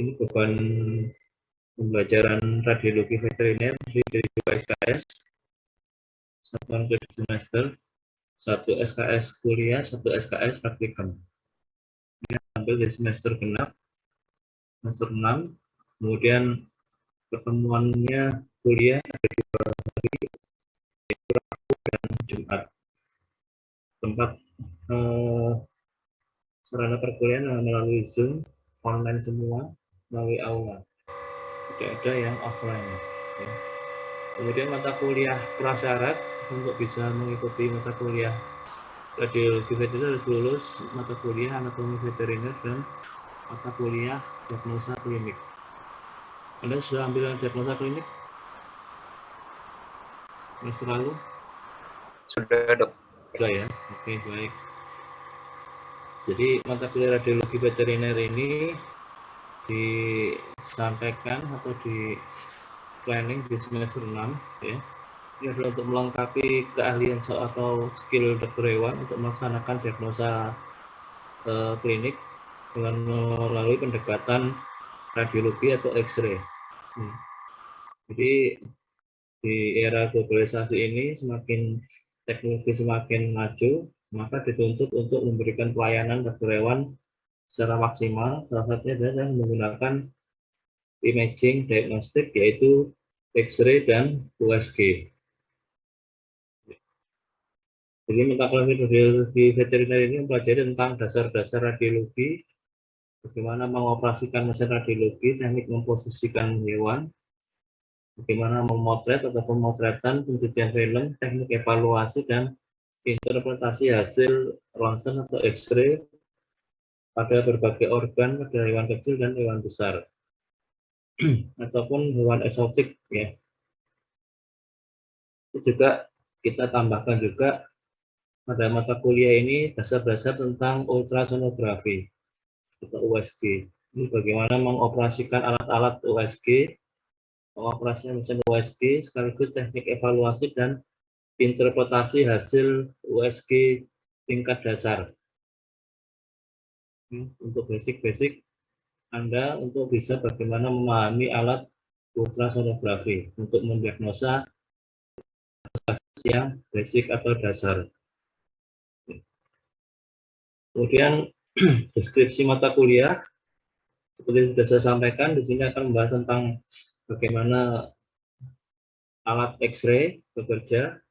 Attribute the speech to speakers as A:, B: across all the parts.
A: Ini beban pembelajaran radiologi veteriner dari 2 SKS, satuan kredit semester, 1 SKS kuliah, 1 SKS praktikum. Ini ambil dari semester genap, semester 6, kemudian pertemuannya kuliah ada 2 hari, Rabu dan Jumat. Tempat sarana perkuliahan melalui Zoom, online semua, melalui aula. Tidak ada yang offline. Ya. Kemudian mata kuliah prasyarat untuk bisa mengikuti mata kuliah radiologi veteriner harus lulus mata kuliah anatomi veteriner dan mata kuliah diagnosa klinik. Anda sudah ambil diagnosa klinik? Semester lalu?
B: Sudah, Dok.
A: Sudah ya? Oke, baik. Jadi mata kuliah radiologi veteriner ini disampaikan atau di planning di semester 6 ya. Ini adalah untuk melengkapi keahlian atau skill dokter hewan untuk melaksanakan diagnosa klinik dengan melalui pendekatan radiologi atau X-ray. Jadi di era globalisasi ini semakin teknologi semakin maju, maka dituntut untuk memberikan pelayanan dokter hewan secara maksimal. Salah satunya adalah menggunakan imaging diagnostik yaitu X-ray dan USG. Jadi mata kuliah radiologi veteriner ini mempelajari tentang dasar-dasar radiologi, bagaimana mengoperasikan mesin radiologi, teknik memposisikan hewan, bagaimana memotret atau pemotretan, pencucian film, teknik evaluasi dan interpretasi hasil ronsen atau X-ray pada berbagai organ pada hewan kecil dan hewan besar ataupun hewan eksotik ya. Itu juga kita tambahkan juga pada mata kuliah ini dasar-dasar tentang ultrasonografi atau USG. Ini bagaimana mengoperasikan alat-alat USG, mengoperasikan mesin USG, sekaligus teknik evaluasi dan interpretasi hasil USG tingkat dasar. Untuk basic-basic Anda untuk bisa bagaimana memahami alat ultrasonografi untuk mendiagnosa yang basic atau dasar. Kemudian deskripsi mata kuliah seperti sudah saya sampaikan, di sini akan membahas tentang bagaimana alat X-ray bekerja,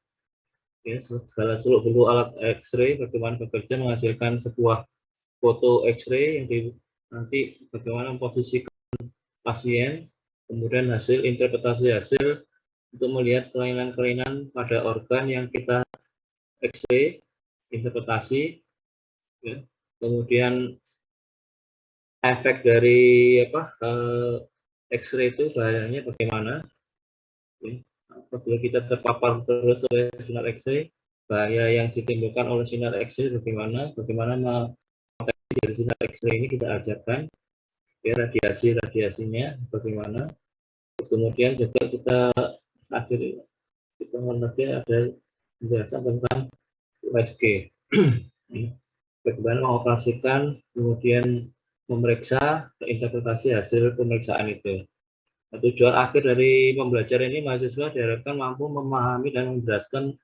A: ya, segala seluk-beluk alat X-ray, bagaimana bekerja menghasilkan sebuah foto X-ray yang nanti bagaimana memposisikan pasien, kemudian hasil interpretasi hasil untuk melihat kelainan-kelainan pada organ yang kita X-ray, interpretasi, ya. Kemudian efek dari X-ray itu bahayanya bagaimana? Ya. Apabila kita terpapar terus oleh sinar X-ray, bahaya yang ditimbulkan oleh sinar X-ray bagaimana? Bagaimana mendeteksi dari sinar X-ray ini kita ajarkan, ya, radiasinya bagaimana? Kemudian juga kita mengerti ada penjelasan tentang USG. Bagaimana mengoperasikan, kemudian memeriksa, interpretasi hasil pemeriksaan itu. Nah, tujuan akhir dari pembelajaran ini mahasiswa diharapkan mampu memahami dan menjelaskan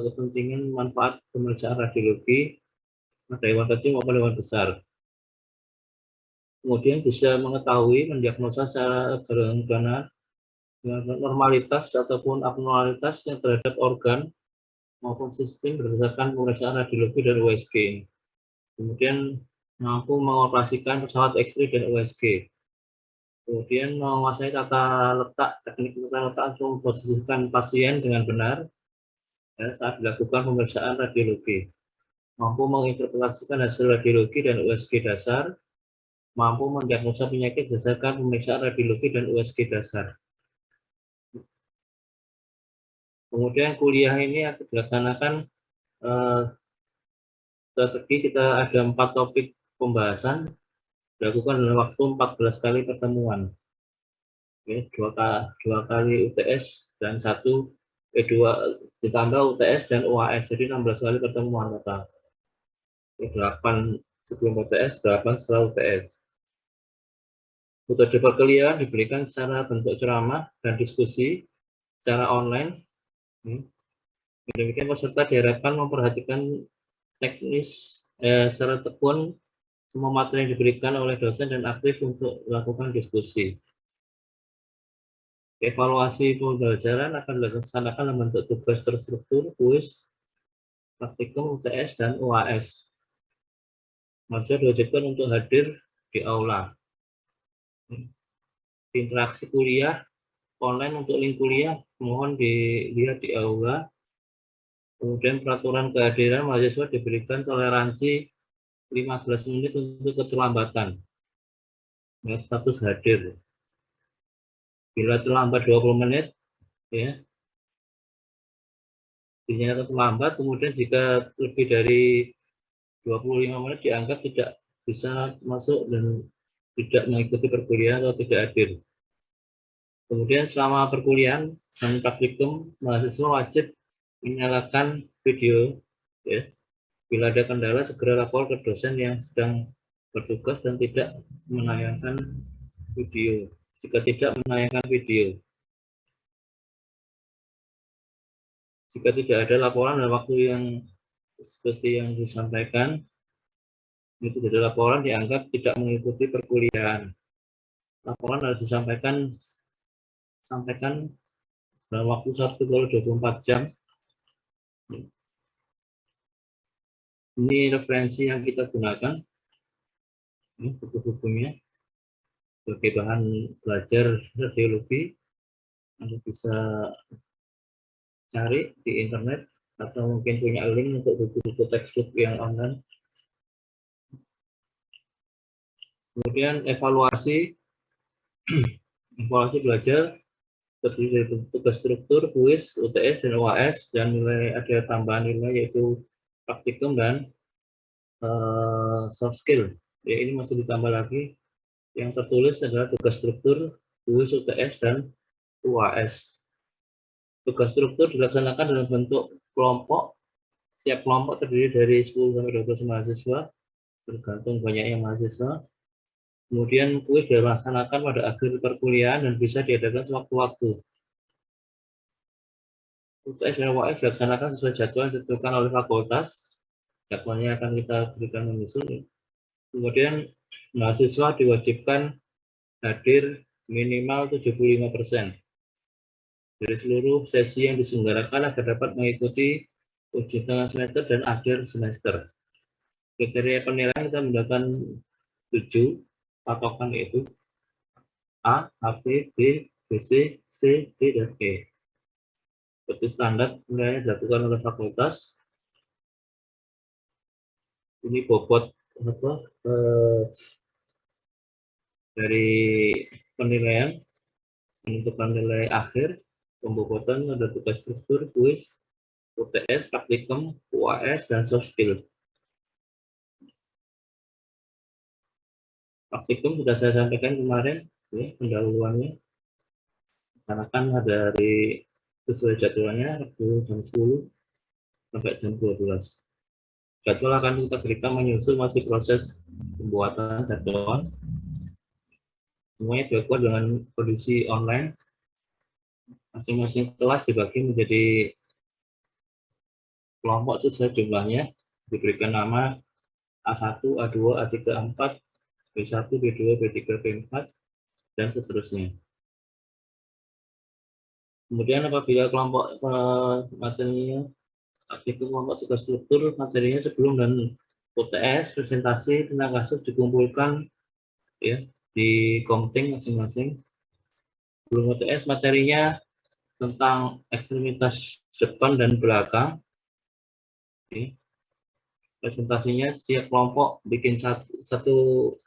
A: kepentingan manfaat pemeriksaan radiologi pada hewan kecil maupun hewan besar. Kemudian bisa mengetahui, mendiagnosa secara sederhana normalitas ataupun abnormalitas yang terhadap organ maupun sistem berdasarkan pemeriksaan radiologi dan USG. Kemudian mampu mengoperasikan pesawat X-ray dan USG. Kemudian menguasai tata letak, teknik tata letak untuk memposisikan pasien dengan benar, ya, saat dilakukan pemeriksaan radiologi. Mampu menginterpretasikan hasil radiologi dan USG dasar, mampu mendiagnosa penyakit berdasarkan pemeriksaan radiologi dan USG dasar. Kemudian kuliah ini akan dilaksanakan strategi, kita ada 4 topik pembahasan, dilakukan dalam waktu 14 kali pertemuan. Oke, 2 kali UTS dan 2 ditambah UTS dan UAS, jadi 16 kali pertemuan total. 8 sebelum UTS, 8 setelah UTS. Metode perkuliahan diberikan secara bentuk ceramah dan diskusi secara online. Demikian peserta diharapkan memperhatikan teknis secara tekun semua materi yang diberikan oleh dosen dan aktif untuk melakukan diskusi. Evaluasi pembelajaran akan dilaksanakan dalam bentuk tugas terstruktur, kuis, praktikum, UTS, dan UAS. Mahasiswa diwajibkan untuk hadir di aula. Interaksi kuliah online untuk link kuliah mohon dilihat di aula. Kemudian peraturan kehadiran mahasiswa diberikan toleransi 15 menit untuk keterlambatan. Status hadir. Bila terlambat 20 menit, ya, dinyatakan terlambat. Kemudian jika lebih dari 25 menit dianggap tidak bisa masuk dan tidak mengikuti perkuliahan atau tidak hadir. Kemudian selama perkuliahan dan praktikum, mahasiswa wajib menyalakan video. Ya. Bila ada kendala, segera lapor ke dosen yang sedang bertugas dan tidak menayangkan video. Jika tidak menayangkan video, jika tidak ada laporan dalam waktu yang seperti yang disampaikan, itu dari laporan dianggap tidak mengikuti perkuliahan. Laporan harus disampaikan dalam waktu 1x24 jam. Ini referensi yang kita gunakan, ini buku-bukunya sebagai bahan belajar radiologi. Anda bisa cari di internet atau mungkin punya link untuk buku-buku textbook yang online. Kemudian evaluasi belajar terdiri dari tugas struktur, kuis, UTS, dan UAS, dan nilai ada tambahan nilai yaitu praktikum dan soft skill. Ya, ini masih ditambah lagi. Yang tertulis adalah tugas struktur, kuis, UTS, dan UAS. Tugas struktur dilaksanakan dalam bentuk kelompok. Setiap kelompok terdiri dari 10-12 mahasiswa, tergantung banyaknya mahasiswa. Kemudian kuis dilaksanakan pada akhir perkuliahan dan bisa diadakan sewaktu-waktu. UTS dan UAS dilaksanakan sesuai jadwal yang ditentukan oleh fakultas. Jadwalnya akan kita berikan menyusul. Kemudian mahasiswa diwajibkan hadir minimal 75% dari seluruh sesi yang diselenggarakan agar dapat mengikuti ujian tengah semester dan akhir semester. Kriteria penilaian kita menggunakan 7 patokan, yaitu A, B, B, BC, C, D, dan E. Seperti standar penilaian dilakukan oleh fakultas. Ini bobot dari penilaian menentukan nilai akhir. Pembobotan ada tugas struktur, kuis, UTS, praktikum, UAS, dan soft skill. Praktikum sudah saya sampaikan kemarin, ya, pendahuluannya. Karena kan dari sesuai jadwalnya jam 10 sampai jam 12. Jadwal akan kita berikan menyusul masih proses pembuatan jadwal. Semuanya dilakukan dengan kondisi online. Masing-masing kelas dibagi menjadi kelompok sesuai jumlahnya, diberikan nama A1, A2, A3, A4, B1, B2, B3, B4, dan seterusnya. Kemudian apabila kelompok materinya, itu kelompok tugas struktur materinya sebelum dan UTS, presentasi tentang kasus dikumpulkan, ya, di komting masing-masing. Sebelum UTS materinya tentang ekstremitas depan dan belakang. Okay. Presentasinya setiap kelompok bikin satu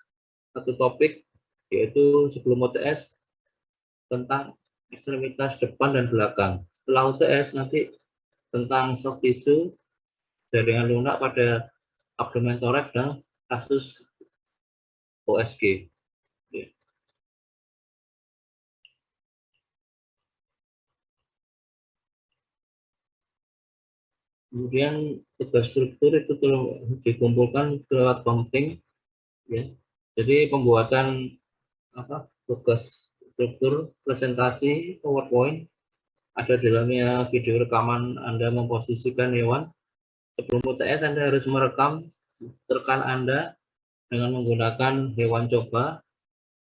A: topik, yaitu sebelum UTS tentang ekstremitas depan dan belakang. Setelah UTS nanti tentang soft tissue, jaringan lunak pada abdomen toraks dan kasus OSG. Kemudian tugas struktur itu dikumpulkan lewat komting, ya. Jadi pembuatan tugas struktur presentasi PowerPoint. Ada di dalamnya video rekaman Anda memposisikan hewan. Sebelum UTS Anda harus merekam rekan Anda dengan menggunakan hewan coba,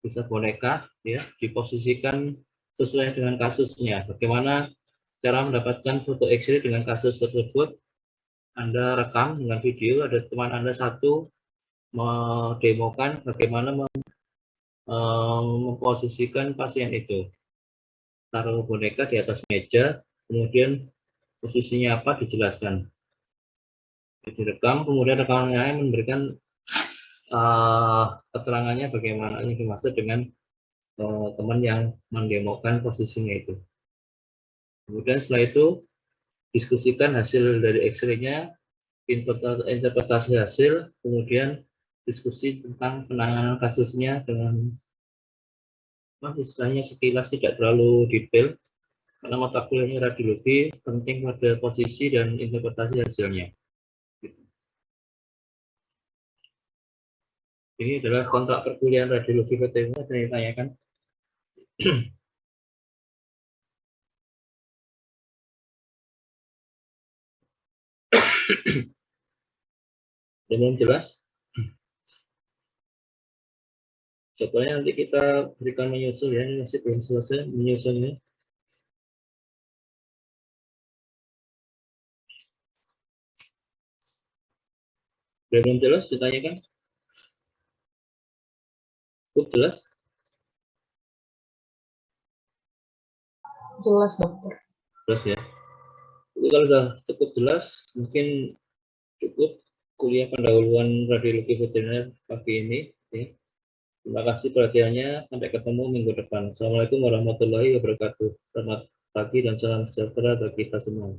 A: bisa boneka, ya, diposisikan sesuai dengan kasusnya. Bagaimana cara mendapatkan foto X-ray dengan kasus tersebut? Anda rekam dengan video, ada teman Anda satu mendemokan bagaimana memposisikan pasien itu. Taruh boneka di atas meja, kemudian posisinya apa dijelaskan. Direkam, kemudian rekan lain memberikan keterangannya bagaimana ini dimaksud dengan teman yang mendemokan posisinya itu. Kemudian setelah itu diskusikan hasil dari X-ray-nya, interpretasi hasil, kemudian diskusi tentang penanganan kasusnya dengan istilahnya sekilas, tidak terlalu detail, karena mata kuliahnya radiologi, penting pada posisi dan interpretasi hasilnya. Ini adalah kontrak perkuliahan radiologi veteriner yang ditanyakan. Belum jelas? Contohnya nanti kita berikan menyusul ya, ini masih belum selesai menyusulnya. Belum jelas ditanyakan? Cukup jelas?
C: Jelas, dokter.
A: Jelas ya. Jadi kalau sudah cukup jelas, mungkin cukup kuliah pendahuluan radiologi veteriner pagi ini. Ya. Terima kasih perhatiannya. Sampai ketemu minggu depan. Assalamualaikum warahmatullahi wabarakatuh. Selamat pagi dan salam sejahtera bagi kita semua.